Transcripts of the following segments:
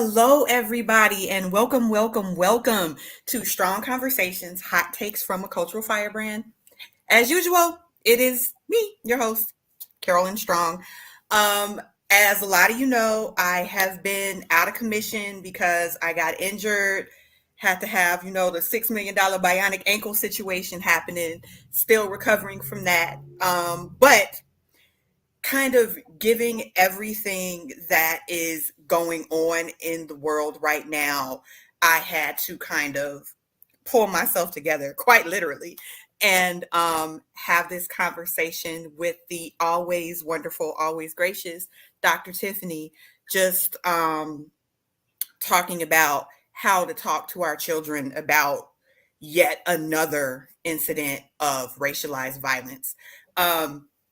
Hello, everybody, and welcome to Strong Conversations, Hot Takes from a Cultural Firebrand. As usual, it is me, your host, Carolyn Strong. Um, as a lot of you know, I have been out of commission because I got injured, had to have, the $6 million bionic ankle situation happening, still recovering from that. But kind of giving everything that is going on in the world right now, I had to kind of pull myself together, quite literally, and have this conversation with the always wonderful, always gracious Dr. Tiffany, just talking about how to talk to our children about yet another incident of racialized violence.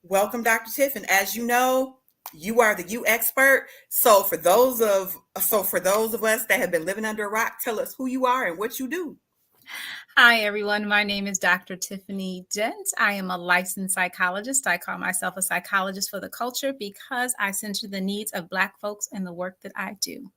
Welcome, Dr. Tiffin. As you know, you are the you expert. So for those of us that have been living under a rock, tell us who you are and what you do. Hi, everyone. My name is Dr. Tiffany Dent. I am a licensed psychologist. I call myself a psychologist for the culture because I center the needs of Black folks in the work that I do.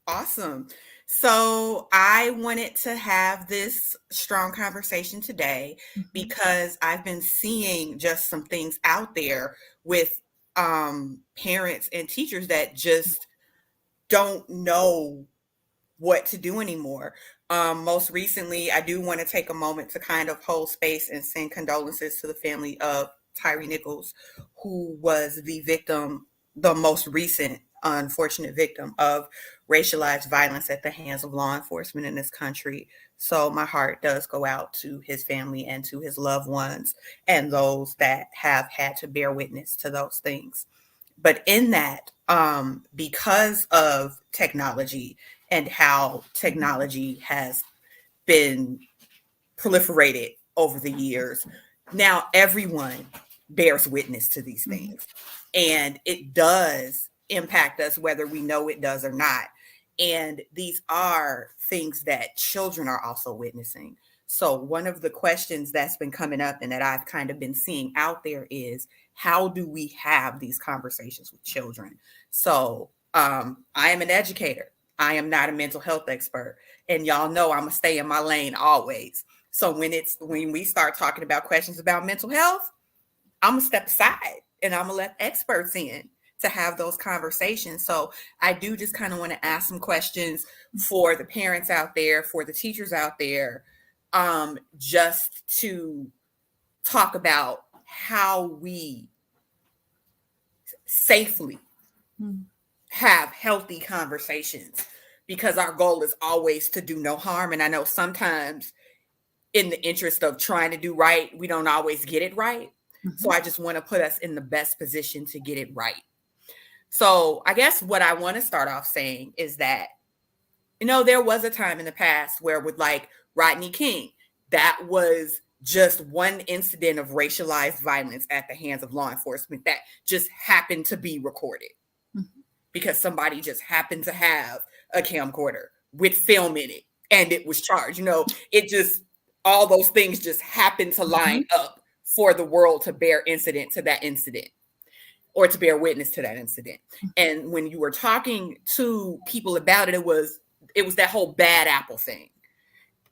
Awesome. So I wanted to have this strong conversation today because I've been seeing just some things out there with parents and teachers that just don't know what to do anymore. Most recently, I do want to take a moment to kind of hold space and send condolences to the family of Tyree Nichols, who was the most recent unfortunate victim of racialized violence at the hands of law enforcement in this country. So my heart does go out to his family and to his loved ones and those that have had to bear witness to those things. But in that, because of technology and how technology has been proliferated over the years, now everyone bears witness to these things. And it does impact us whether we know it does or not. And these are things that children are also witnessing. So one of the questions that's been coming up and that I've kind of been seeing out there is, how do we have these conversations with children? So I am an educator. I am not a mental health expert. And y'all know I'm gonna stay in my lane always. So when we start talking about questions about mental health, I'm gonna step aside and I'm gonna let experts in to have those conversations. So I do just kind of want to ask some questions for the parents out there, for the teachers out there, just to talk about how we safely have healthy conversations, because our goal is always to do no harm. And I know sometimes in the interest of trying to do right, we don't always get it right. So I just want to put us in the best position to get it right. So I guess what I want to start off saying is that, there was a time in the past where with like Rodney King, that was just one incident of racialized violence at the hands of law enforcement that just happened to be recorded because somebody just happened to have a camcorder with film in it and it was charged. It just, all those things just happened to line up for the world to bear incident to that incident, or to bear witness to that incident. And when you were talking to people about it, it was that whole bad apple thing.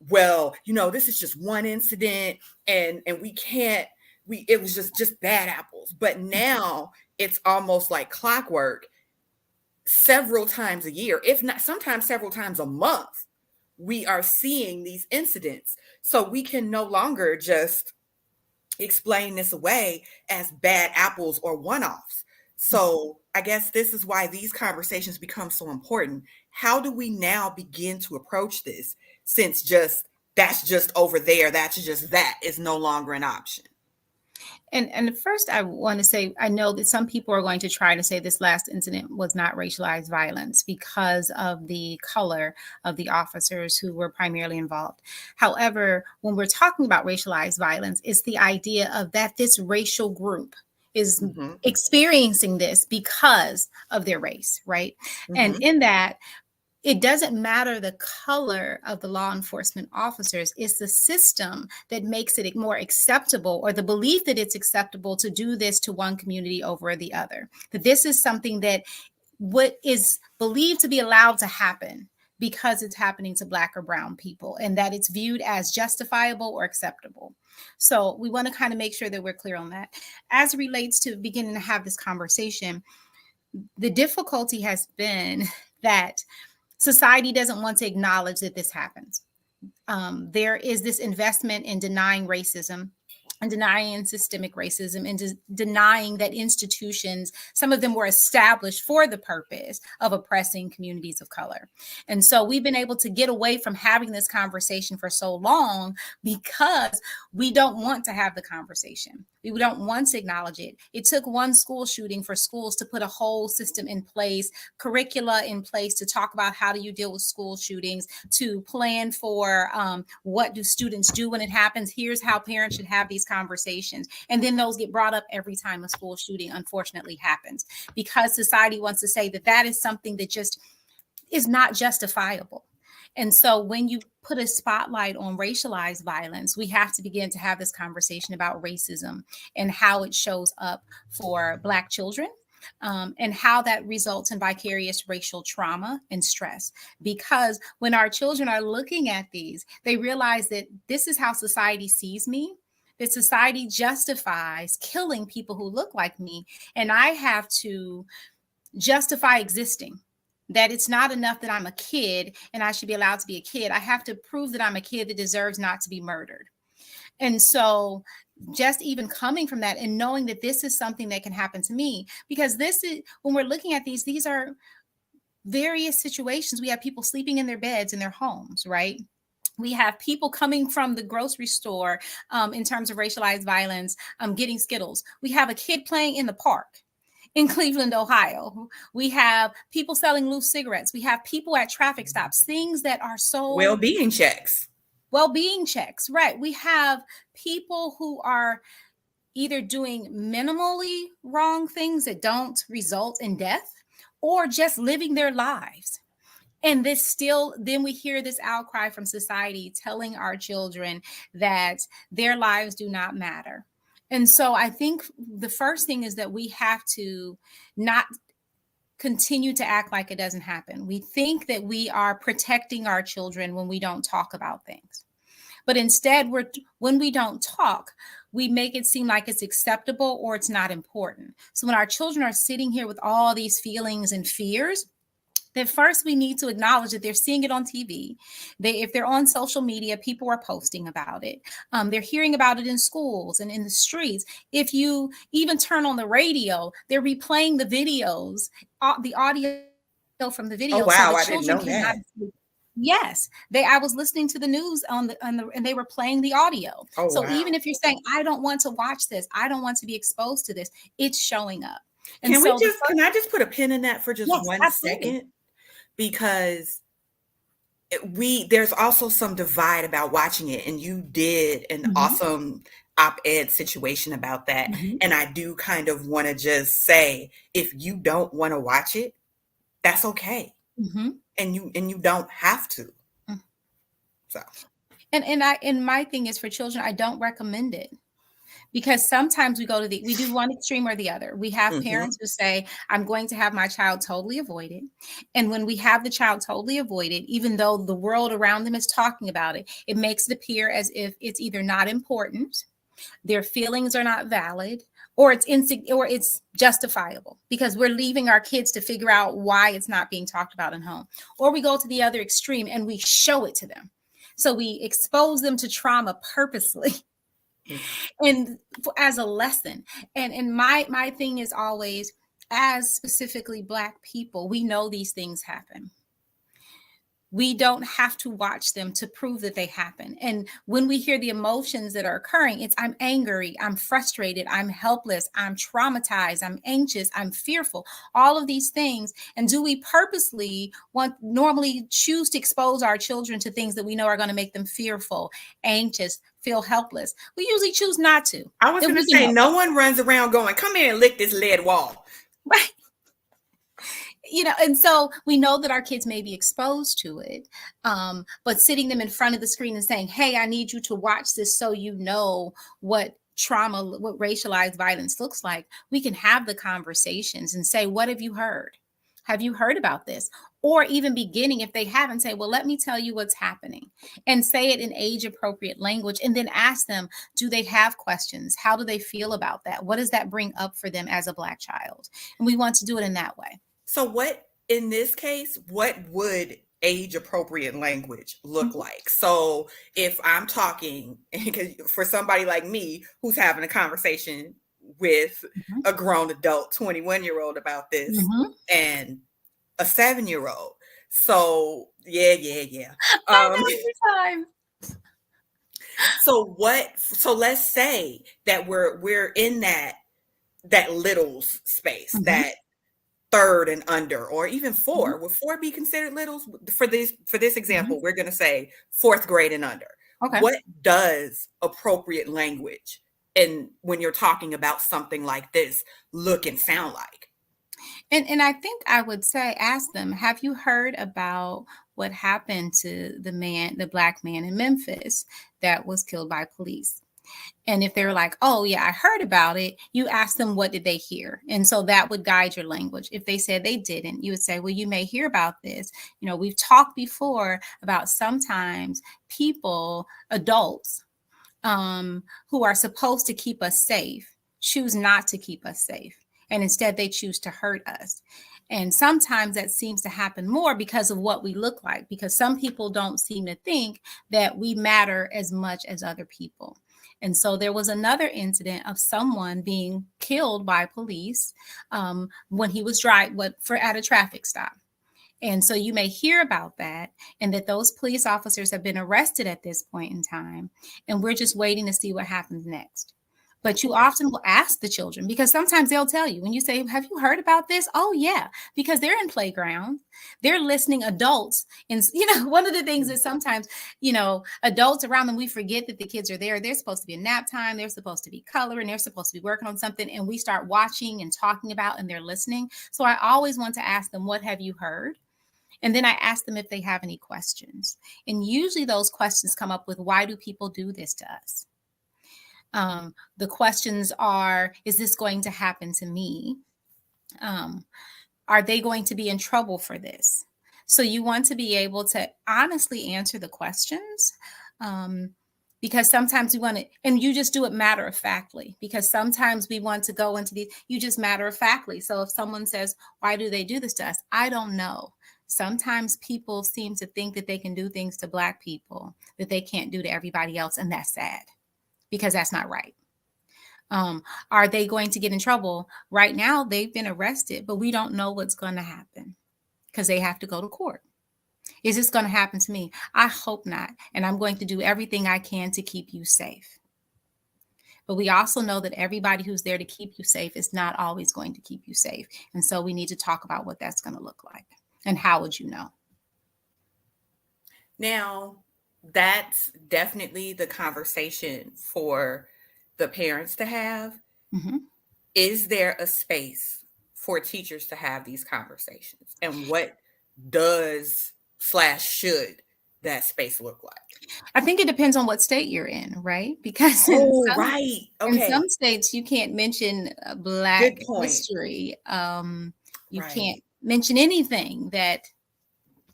Well, this is just one incident and it was just bad apples. But now it's almost like clockwork. Several times a year, if not sometimes several times a month, we are seeing these incidents. So we can no longer just explain this away as bad apples or one-offs. So I guess this is why these conversations become so important. How do we now begin to approach this, since that's just over there, that is no longer an option? And first, I want to say, I know that some people are going to try to say this last incident was not racialized violence because of the color of the officers who were primarily involved. However, when we're talking about racialized violence, it's the idea of that this racial group is experiencing this because of their race, right? And in that, it doesn't matter the color of the law enforcement officers. It's the system that makes it more acceptable, or the belief that it's acceptable to do this to one community over the other. That this is something that what is believed to be allowed to happen because it's happening to Black or brown people, and that it's viewed as justifiable or acceptable. So we want to kind of make sure that we're clear on that. As it relates to beginning to have this conversation, the difficulty has been that society doesn't want to acknowledge that this happens. There is this investment in denying racism and denying systemic racism and denying that institutions, some of them were established for the purpose of oppressing communities of color. And so we've been able to get away from having this conversation for so long because we don't want to have the conversation. We don't want to acknowledge it. It took one school shooting for schools to put a whole system in place, curricula in place to talk about how do you deal with school shootings, to plan for what do students do when it happens. Here's how parents should have these conversations. And then those get brought up every time a school shooting unfortunately happens, because society wants to say that that is something that just is not justifiable. And so when you put a spotlight on racialized violence, we have to begin to have this conversation about racism and how it shows up for Black children, and how that results in vicarious racial trauma and stress. Because when our children are looking at these, they realize that this is how society sees me, that society justifies killing people who look like me, and I have to justify existing. That it's not enough that I'm a kid and I should be allowed to be a kid. I have to prove that I'm a kid that deserves not to be murdered. And so just even coming from that and knowing that this is something that can happen to me, because this is, when we're looking at these are various situations. We have people sleeping in their beds in their homes, right? We have people coming from the grocery store, in terms of racialized violence, getting Skittles. We have a kid playing in the park in Cleveland, Ohio. We have people selling loose cigarettes. We have people at traffic stops, things that are so Well-being checks. well-being checks, right? We have people who are either doing minimally wrong things that don't result in death, or just living their lives. And this still, then we hear this outcry from society telling our children that their lives do not matter. And so I think the first thing is that we have to not continue to act like it doesn't happen. We think that we are protecting our children when we don't talk about things. But instead, when we don't talk, we make it seem like it's acceptable or it's not important. So when our children are sitting here with all these feelings and fears, that first we need to acknowledge that they're seeing it on TV. If they're on social media, people are posting about it. They're hearing about it in schools and in the streets. If you even turn on the radio, they're replaying the videos, the audio from the video, so the Oh, children wow, I cannot didn't know escape. that. Yes, I was listening to the news and they were playing the audio. Oh, So wow. even if you're saying, I don't want to watch this, I don't want to be exposed to this, it's showing up. And Can we so the just, first, can I just put a pin in that for just yes, one absolutely. second? Because there's also some divide about watching it, and you did an Hmm. awesome op-ed situation about that. Hmm. And I do kind of want to just say, if you don't want to watch it, that's okay. Hmm. And you don't have to. So, And my thing is, for children, I don't recommend it, because sometimes we do one extreme or the other. We have mhm. parents who say, I'm going to have my child totally avoid it. And when we have the child totally avoid it, even though the world around them is talking about it, it makes it appear as if it's either not important, their feelings are not valid, or it's justifiable, because we're leaving our kids to figure out why it's not being talked about in home. Or we go to the other extreme and we show it to them. So we expose them to trauma purposely Mm. and as a lesson. And my thing is always, as specifically Black people, we know these things happen. We don't have to watch them to prove that they happen. And when we hear the emotions that are occurring, it's, I'm angry, I'm frustrated, I'm helpless, I'm traumatized, I'm anxious, I'm fearful, all of these things. And do we purposely normally choose to expose our children to things that we know are going to make them fearful, anxious, feel helpless? We usually choose not to. I was If going we to can say, help no one runs around going, come here and lick this lead wall. it. And so we know that our kids may be exposed to it, but sitting them in front of the screen and saying, hey, I need you to watch this so you know what trauma, what racialized violence looks like, we can have the conversations and say, what have you heard? Have you heard about this? Or even beginning, if they haven't, say, well, let me tell you what's happening, and say it in age appropriate language. And then ask them, do they have questions? How do they feel about that? What does that bring up for them as a Black child? And we want to do it in that way. So what in this case, what would age appropriate language look Mhm, like? So if I'm talking for somebody like me who's having a conversation with mhm, a grown adult 21-year-old about this mhm. and a 7-year-old. So yeah. I Um know every time. so let's say that we're in that littles space, Mhm, that third and under, or even mhm, four. Would four be considered littles? For this mhm. example, we're going to say fourth grade and under. Okay. What does appropriate language, and when you're talking about something like this, look and sound like? And I think I would say, ask them, have you heard about what happened to the Black man in Memphis that was killed by police? And if they're like, oh, yeah, I heard about it, you ask them, what did they hear? And so that would guide your language. If they said they didn't, you would say, well, you may hear about this. We've talked before about sometimes people, adults, who are supposed to keep us safe, choose not to keep us safe. And instead, they choose to hurt us. And sometimes that seems to happen more because of what we look like, because some people don't seem to think that we matter as much as other people. And so there was another incident of someone being killed by police, when he was for at a traffic stop. And so you may hear about that, and that those police officers have been arrested at this point in time. And we're just waiting to see what happens next. But you Okay. often will ask the children, because sometimes they'll tell you when you say, have you heard about this? Oh, yeah, because they're in playgrounds, they're listening adults. And, one of the things is sometimes, adults around them, we forget that the kids are there. They're supposed to be in nap time. They're supposed to be coloring. They're supposed to be working on something. And we start watching and talking about, and they're listening. So I always want to ask them, what have you heard? And then I ask them if they have any questions. And usually those questions come up with, why do people do this to us? The questions are, is this going to happen to me? Um, are they going to be in trouble for this? So you want to be able to honestly answer the questions. Um, because sometimes we want to, and you just do it matter of factly, because sometimes we want to go into you just matter of factly. So if someone says, why do they do this to us? I don't know. Sometimes people seem to think that they can do things to Black people that they can't do to everybody else. And that's sad, because that's not right. Um, are they going to get in trouble? Right now, they've been arrested, but we don't know what's going to happen because they have to go to court. Is this going to happen to me? I hope not. And I'm going to do everything I can to keep you safe. But we also know that everybody who's there to keep you safe is not always going to keep you safe. And so we need to talk about what that's going to look like. And how would you know? Now, that's definitely the conversation for the parents to have. Mhm. Is there a space for teachers to have these conversations? And what does slash should that space look like? I think it depends on what state you're in, right? Because Oh, right. in Okay. some states you can't mention Black Good point. history. You can't Right. mention anything that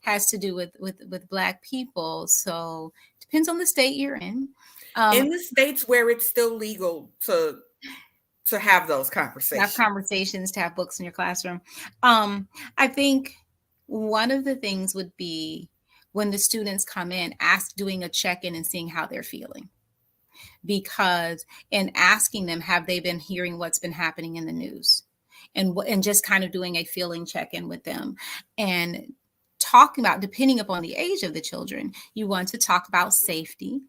has to do with Black people. So depends on the state you're in. In Um, the states where it's still legal to have those to have conversations. conversations, to have books in your classroom. Um, I think one of the things would be, when the students come in, doing a check-in and seeing how they're feeling, because in asking them, have they been hearing what's been happening in the news, and just kind of doing a feeling check-in with them, and talking about, depending upon the age of the children, you want to talk about safety,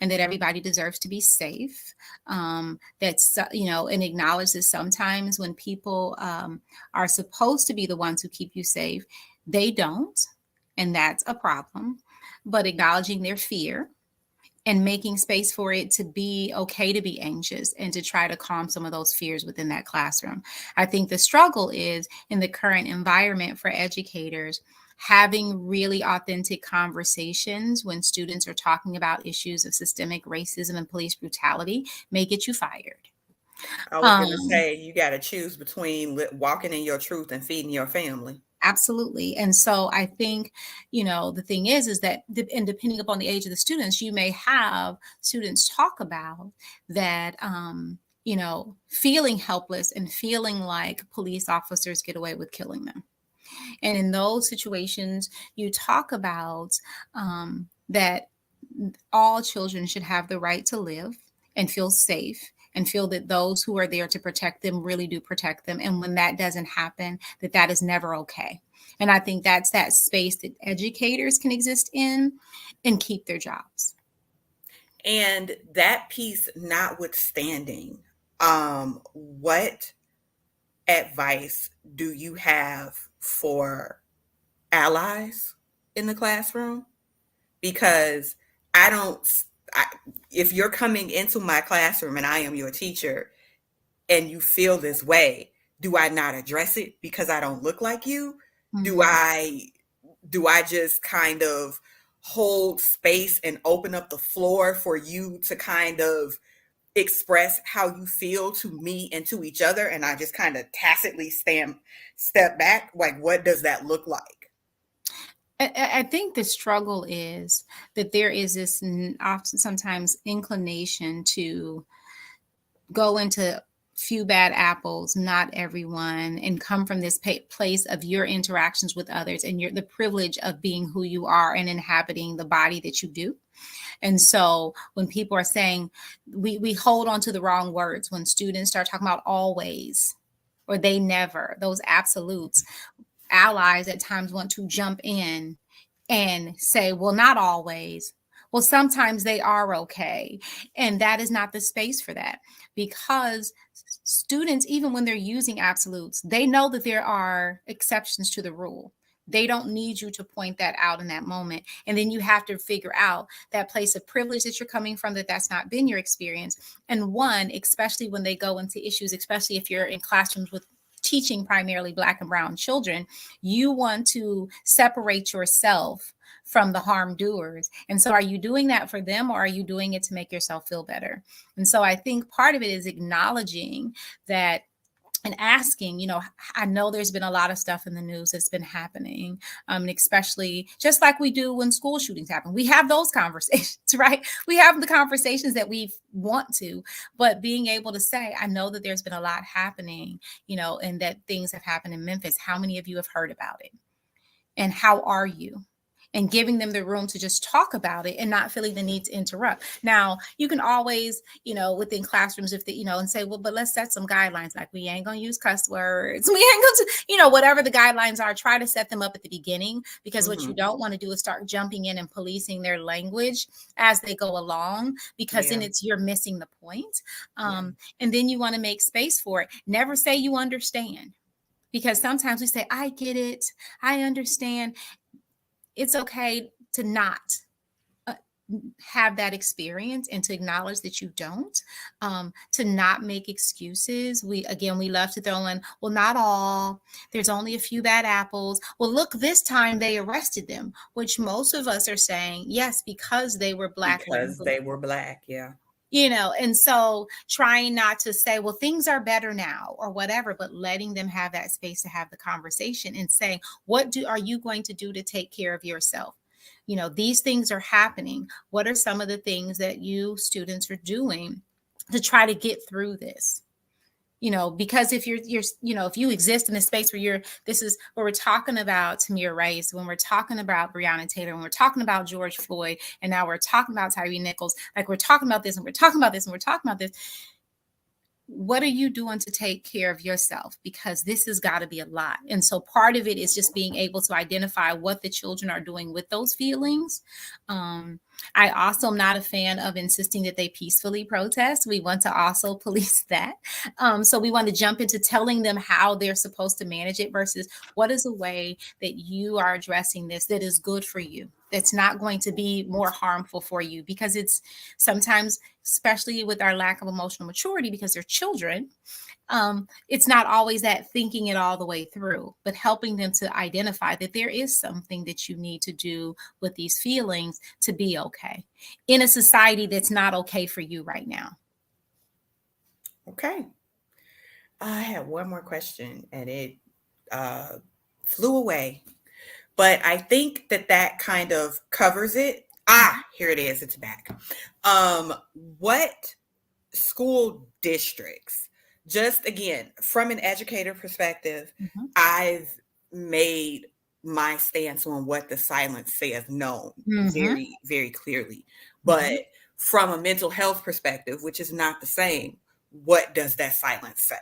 and that everybody deserves to be safe. That's and acknowledge that sometimes when people are supposed to be the ones who keep you safe, they don't, and that's a problem. But acknowledging their fear, and making space for it to be okay to be anxious, and to try to calm some of those fears within that classroom. I think the struggle is, in the current environment, for educators, having really authentic conversations when students are talking about issues of systemic racism and police brutality may get you fired. I was gonna Um, say you got to choose between walking in your truth and feeding your family. Absolutely. And so I think, the thing is that, and depending upon the age of the students, you may have students talk about that, feeling helpless and feeling like police officers get away with killing them. And in those situations, you talk about that all children should have the right to live and feel safe and feel that those who are there to protect them really do protect them. And when that doesn't happen, that is never okay. And I think that's that space that educators can exist in and keep their jobs. And that piece notwithstanding, what advice do you have for allies in the classroom? Because I don't, I, if you're coming into my classroom and I am your teacher and you feel this way, do I not address it because I don't look like you? Do Mm-hmm. I do I just kind of hold space and open up the floor for you to kind of express how you feel to me and to each other, and I just kind of tacitly step back? Like, what does that look like? I think the struggle is that there is this often sometimes inclination to go into few bad apples, not everyone, and come from this place of your interactions with others and the privilege of being who you are and inhabiting the body that you do. And so when people are saying, we hold on to the wrong words when students start talking about always or they never, those absolutes. Allies at times want to jump in and say, well, not always. Well, sometimes they are okay. And that is not the space for that, because students, even when they're using absolutes, they know that there are exceptions to the rule. They don't need you to point that out in that moment. And then you have to figure out that place of privilege that you're coming from, that's not been your experience. And one, especially when they go into issues, especially if you're in classrooms with teaching primarily Black and Brown children, you want to separate yourself from the harm doers. And so are you doing that for them, or are you doing it to make yourself feel better? And so I think part of it is acknowledging that and asking, I know there's been a lot of stuff in the news that's been happening, and especially just like we do when school shootings happen. We have those conversations, right? We have the conversations that we want to, but being able to say, I know that there's been a lot happening, and that things have happened in Memphis. How many of you have heard about it? And how are you? And giving them the room to just talk about it and not feeling the need to interrupt. Now, you can always, within classrooms, if and say, well, but let's set some guidelines. Like, we ain't going to use cuss words. We ain't going to, whatever the guidelines are, try to set them up at the beginning, because what you Mm-hmm. don't want to do is start jumping in and policing their language as they go along, because Yeah. then you're missing the point. Yeah. And then you want to make space for it. Never say you understand, because sometimes we say, I get it, I understand. It's okay to not uh, have that experience and to acknowledge that you don't, to not make excuses. We love to throw in, well, not all, there's only a few bad apples. Well, look, this time they arrested them, which most of us are saying, yes, because they were Black women. Because they were Black. Yeah. And so trying not to say, well, things are better now or whatever, but letting them have that space to have the conversation and saying, are you going to do to take care of yourself? These things are happening. What are some of the things that you students are doing to try to get through this? Because if you're if you exist in a space where this is where we're talking about Tamir Rice, when we're talking about Breonna Taylor, when we're talking about George Floyd, and now we're talking about Tyree Nichols, like, we're talking about this and we're talking about this and we're talking about this. What are you doing to take care of yourself? Because this has got to be a lot. And so part of it is just being able to identify what the children are doing with those feelings. I also am not a fan of insisting that they peacefully protest. We want to also police that. So we want to jump into telling them how they're supposed to manage it versus what is a way that you are addressing this that is good for you, that's not going to be more harmful for you. Because it's sometimes, especially with our lack of emotional maturity, because they're children, it's not always that thinking it all the way through, but helping them to identify that there is something that you need to do with these feelings to be okay in a society that's not okay for you right now. Okay. I have one more question, and it uh, flew away. But I think that that kind of covers it. Mhm, Here it is. It's back. What school districts, just again, from an educator perspective, mhm, I've made my stance on what the silence says known mhm, very, very clearly. But mhm. from a mental health perspective, which is not the same, what does that silence say?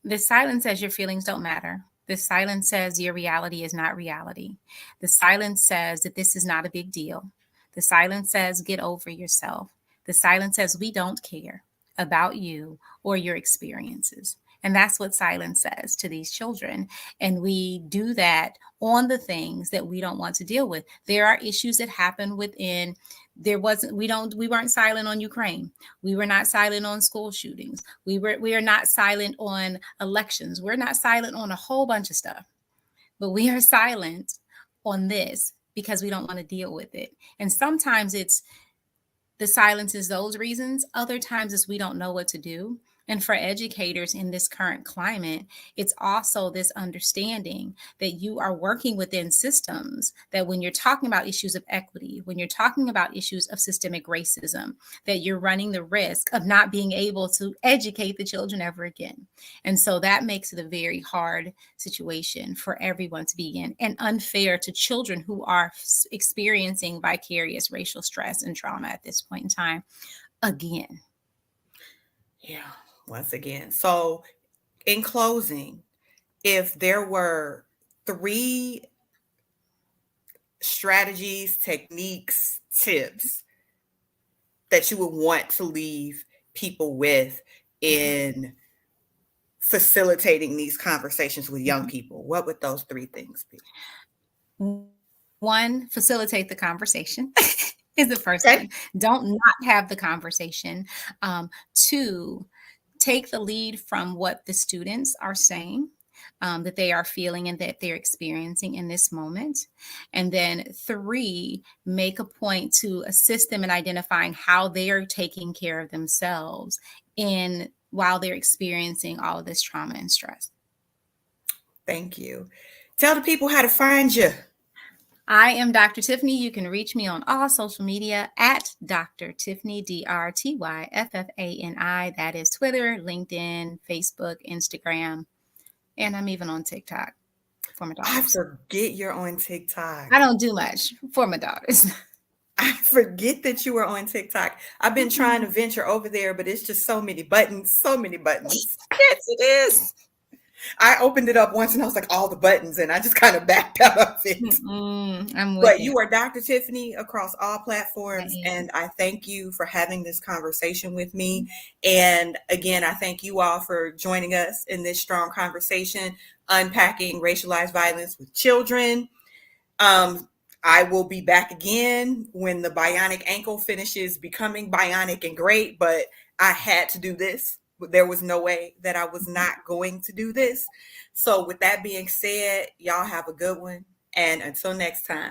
The silence says your feelings don't matter. The silence says your reality is not reality. The silence says that this is not a big deal. The silence says get over yourself. The silence says we don't care about you or your experiences. And that's what silence says to these children. And we do that on the things that we don't want to deal with. There are issues that happen within. We weren't silent on Ukraine. We were not silent on school shootings. We are not silent on elections. We're not silent on a whole bunch of stuff, but we are silent on this because we don't want to deal with it. And sometimes it's the silence is those reasons. Other times is we don't know what to do. And for educators in this current climate, it's also this understanding that you are working within systems that when you're talking about issues of equity, when you're talking about issues of systemic racism, that you're running the risk of not being able to educate the children ever again. And so that makes it a very hard situation for everyone to be in and unfair to children who are experiencing vicarious racial stress and trauma at this point in time again. Yeah, once again. So, in closing, if there were three strategies, techniques, tips that you would want to leave people with Mhm, in facilitating these conversations with young mhm. people, what would those three things be? One, facilitate the conversation is the first Okay. one. Don't not have the conversation. Two, take the lead from what the students are saying, that they are feeling and that they're experiencing in this moment. And then three, make a point to assist them in identifying how they are taking care of themselves in while they're experiencing all of this trauma and stress. Thank you. Tell the people how to find you. I am Dr. Tiffany. You can reach me on all social media at Dr. Tiffany, DrTyffani. That is Twitter, LinkedIn, Facebook, Instagram, and I'm even on TikTok for my I daughters. forget you're on I TikTok. don't do much for my daughters. I forget that you were on TikTok. I've been trying to Mhm. venture over there, but it's just so many buttons, so many buttons. Yes, it is. I opened it up once and I was like, all the buttons, and I just kind of backed out of it. Mm-mm, I'm with But you. you are Dr. Tiffany across all I platforms, am. and I thank you for having this conversation with me. And again, I thank you all for joining us in this strong conversation, unpacking racialized violence with children. Um, I will be back again when the bionic ankle finishes becoming bionic and great, but I had to do this. There was no way that I was Mhm. not going to do this. So, with that being said, y'all have a good one. And until next time.